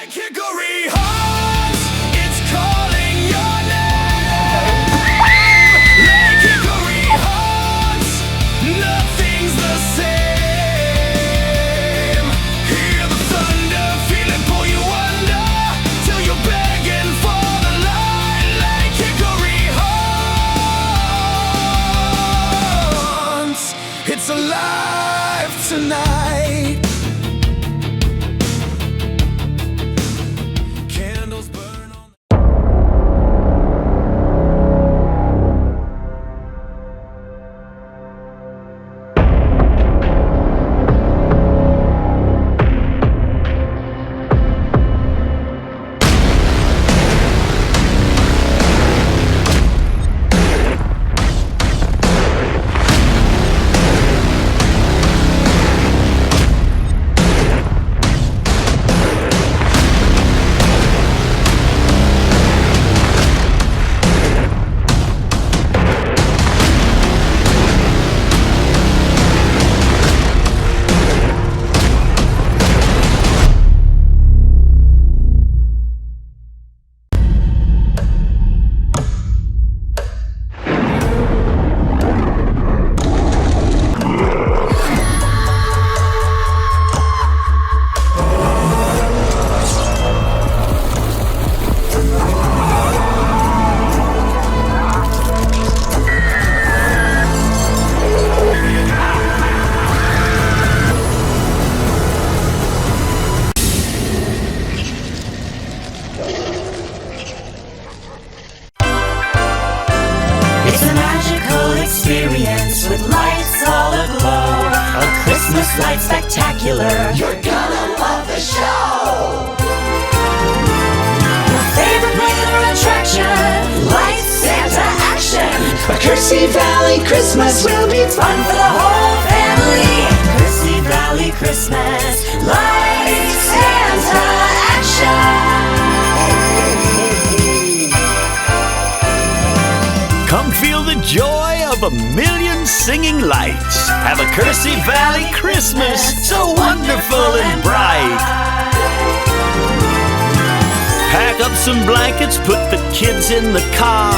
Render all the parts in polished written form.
Hickory Heart, it's calling your name. Like Hickory Heart, nothing's the same. Hear the thunder, feel it pull you under, till you're begging for the light. Like Hickory Heart, it's alive tonight. Candles burn on. It's a magical experience with lights all aglow. A Christmas light spectacular. You're gonna love the show! Your favorite regular attraction, Lights Santa action. A Kersey Valley Christmas will be Fun for the whole family. Kersey Valley Christmas, Lights Santa action. Come feel the joy of a million singing lights. Have a Kersey Valley Christmas so wonderful and bright. Pack up some blankets, put the kids in the car.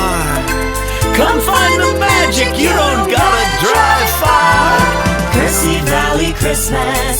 Come find the magic, you don't gotta drive far. Kersey Valley Christmas,